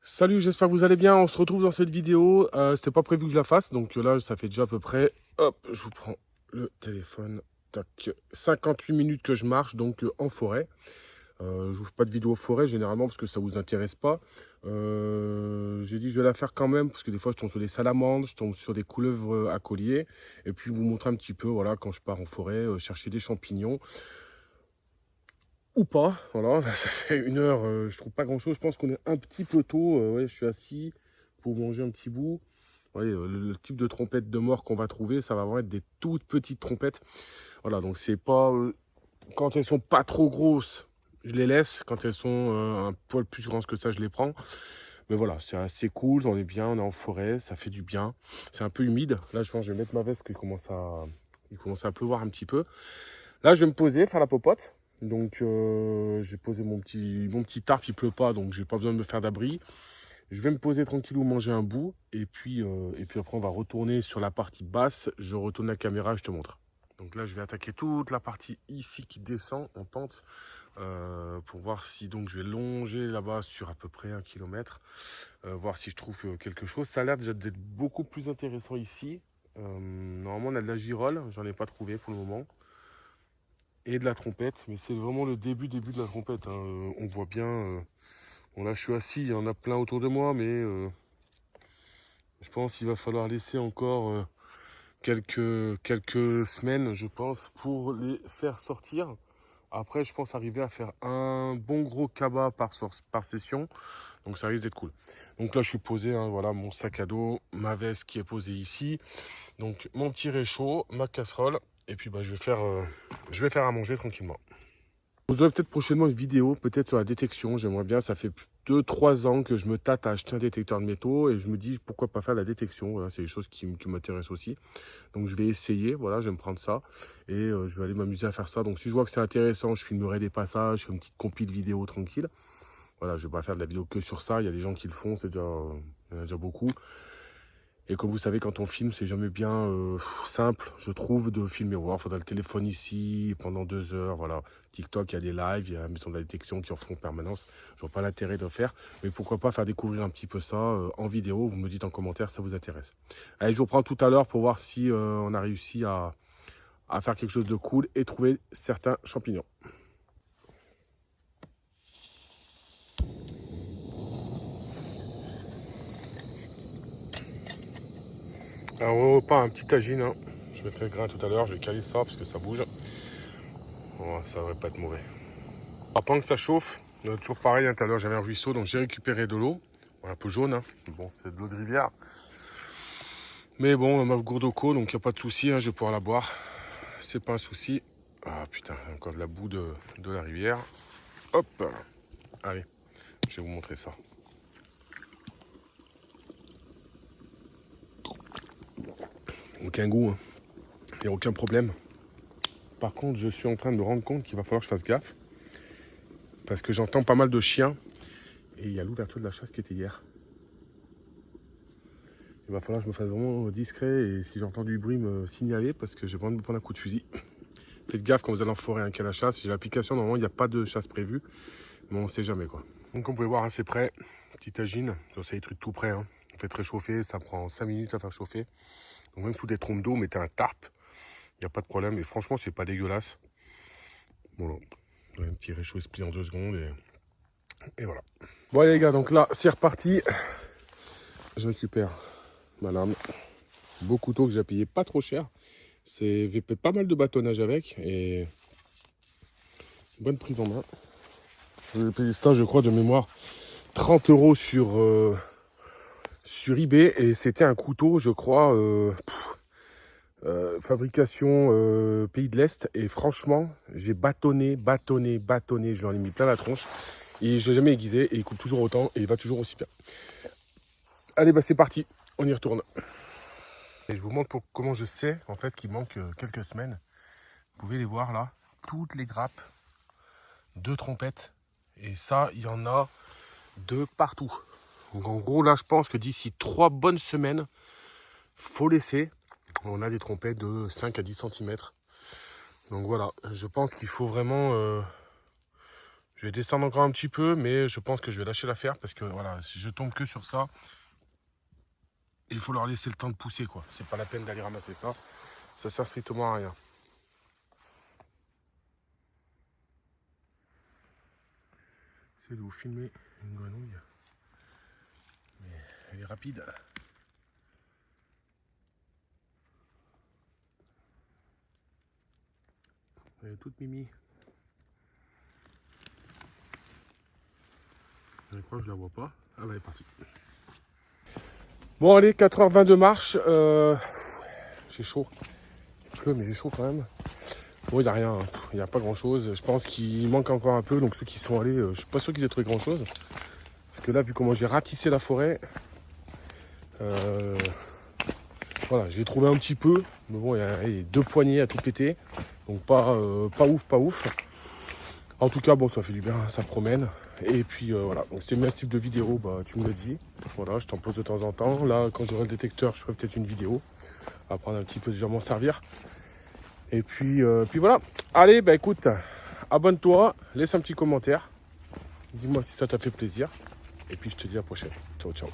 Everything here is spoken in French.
Salut, j'espère que vous allez bien. On se retrouve dans cette vidéo. C'était pas prévu que je la fasse, donc là, ça fait déjà à peu près. Hop, je vous prends le téléphone. Tac, 58 minutes que je marche, donc en forêt. Je vous fais pas de vidéo forêt généralement parce que ça vous intéresse pas. J'ai dit je vais la faire quand même parce que des fois je tombe sur des salamandres, je tombe sur des couleuvres à collier. Et puis vous montrer un petit peu, voilà, quand je pars en forêt, chercher des champignons. Ou pas, voilà, là, ça fait 1 heure, je trouve pas grand chose. Je pense qu'on est un petit peu tôt. Ouais, je suis assis pour manger un petit bout. Ouais, le type de trompette de mort qu'on va trouver, ça va vraiment être des toutes petites trompettes. Voilà, donc c'est pas. Quand elles sont pas trop grosses, je les laisse. Quand elles sont un poil plus grandes que ça, je les prends. Mais voilà, c'est assez cool, on est bien, on est en forêt, ça fait du bien. C'est un peu humide. Là, je pense que je vais mettre ma veste, il commence à pleuvoir un petit peu. Là, je vais me poser, faire la popote. Donc, j'ai posé mon petit tarp, il pleut pas, donc j'ai pas besoin de me faire d'abri. Je vais me poser tranquillou, manger un bout, et puis après, on va retourner sur la partie basse. Je retourne la caméra, je te montre. Donc là, je vais attaquer toute la partie ici qui descend en pente, pour voir si donc je vais longer là-bas sur à peu près 1 kilomètre, voir si je trouve quelque chose. Ça a l'air déjà d'être beaucoup plus intéressant ici. Normalement, on a de la girole, j'en ai pas trouvé pour le moment. Et de la trompette, mais c'est vraiment le début de la trompette, hein. On voit bien, bon là je suis assis, il y en a plein autour de moi, mais je pense qu'il va falloir laisser encore quelques semaines, je pense, pour les faire sortir. Après, je pense arriver à faire un bon gros cabas par session, donc ça risque d'être cool. Donc là je suis posé, hein, voilà mon sac à dos, ma veste qui est posée ici, donc mon petit réchaud, ma casserole, et puis bah, je vais faire à manger tranquillement. Vous aurez peut-être prochainement une vidéo, peut-être sur la détection. J'aimerais bien, ça fait 2-3 ans que je me tâte à acheter un détecteur de métaux et je me dis pourquoi pas faire la détection. Voilà, c'est des choses qui m'intéressent aussi. Donc je vais essayer, voilà, je vais me prendre ça et je vais aller m'amuser à faire ça. Donc si je vois que c'est intéressant, je filmerai des passages, je fais une petite compile vidéo tranquille. Voilà, je vais pas faire de la vidéo que sur ça. Il y a des gens qui le font, il y en a déjà beaucoup. Et comme vous savez, quand on filme, c'est jamais bien simple, je trouve, de filmer. Il faudra le téléphone ici pendant 2 heures. Voilà. TikTok, il y a des lives, il y a la maison de la détection qui en font en permanence. Je vois pas l'intérêt de faire. Mais pourquoi pas faire découvrir un petit peu ça en vidéo. Vous me dites en commentaire si ça vous intéresse. Allez, je vous reprends tout à l'heure pour voir si on a réussi à faire quelque chose de cool et trouver certains champignons. Alors, on pas un petit tagine, hein. Je mettrai le grain tout à l'heure. Je vais caler ça parce que ça bouge. Bon, ça devrait pas être mauvais. Pendant que ça chauffe, toujours pareil, hein, tout à l'heure j'avais un ruisseau, donc j'ai récupéré de l'eau. Bon, un peu jaune, hein. Bon, c'est de l'eau de rivière. Mais bon, ma gourde au co, donc il n'y a pas de souci, hein, je vais pouvoir la boire. C'est pas un souci. Ah putain, encore de la boue de la rivière. Hop, allez, je vais vous montrer ça. Aucun goût, hein. Il n'y a aucun problème. Par contre, je suis en train de me rendre compte qu'il va falloir que je fasse gaffe. Parce que j'entends pas mal de chiens. Et il y a l'ouverture de la chasse qui était hier. Il va falloir que je me fasse vraiment discret et si j'entends du bruit, me signaler parce que j'ai besoin de me prendre un coup de fusil. Faites gaffe quand vous allez en forêt, un cas à la chasse. J'ai l'application, normalement il n'y a pas de chasse prévue, mais on ne sait jamais quoi. Donc comme vous pouvez voir, hein, c'est prêt. Petite tagine, c'est des trucs tout prêts, hein. On fait très chauffer, ça prend 5 minutes à faire chauffer. Donc même sous des trompes d'eau, mettez un tarp, il n'y a pas de problème. Et franchement, c'est pas dégueulasse. Voilà, un petit réchaud, il se plie en 2 secondes et voilà. Bon allez les gars, donc là c'est reparti. Je récupère ma lame. Beau couteau que j'ai payé pas trop cher. C'est pas mal de bâtonnage avec et bonne prise en main. J'ai payé ça, je crois, de mémoire 30 € sur eBay et c'était un couteau, je crois, fabrication pays de l'Est. Et franchement, j'ai bâtonné, je lui en ai mis plein la tronche et je l'ai jamais aiguisé et il coupe toujours autant et il va toujours aussi bien. Allez, bah c'est parti, on y retourne. Et je vous montre comment je sais en fait qu'il manque quelques semaines. Vous pouvez les voir là, toutes les grappes de trompettes. Et ça, il y en a de partout. Donc en gros, là, je pense que d'ici 3 bonnes semaines, faut laisser. On a des trompettes de 5 à 10 cm. Donc voilà, je pense qu'il faut vraiment Je vais descendre encore un petit peu, mais je pense que je vais lâcher l'affaire parce que voilà, si je tombe que sur ça, il faut leur laisser le temps de pousser, quoi. C'est pas la peine d'aller ramasser ça. Ça sert strictement à rien. C'est de vous filmer une grenouille. Mais elle est rapide. Elle est toute mimi. Je crois que je la vois pas. Ah bah elle est partie. Bon allez, 4h20 de marche. J'ai chaud. Il pleut mais j'ai chaud quand même. Bon, il n'y a rien, il n'y a pas grand chose. Je pense qu'il manque encore un peu. Donc ceux qui sont allés, je suis pas sûr qu'ils aient trouvé grand chose. Parce que là, vu comment j'ai ratissé la forêt, voilà, j'ai trouvé un petit peu. Mais bon, il y a 2 poignées à tout péter. Donc pas ouf, pas ouf. En tout cas, bon, ça fait du bien, ça promène. Et puis voilà, donc c'est bien ce type de vidéo, bah, tu me le dis. Voilà, je t'en pose de temps en temps. Là, quand j'aurai le détecteur, je ferai peut-être une vidéo. Apprendre un petit peu déjà m'en servir. Et puis voilà. Allez, bah écoute, abonne-toi, laisse un petit commentaire. Dis-moi si ça t'a fait plaisir. Et puis je te dis à la prochaine. Ciao, ciao.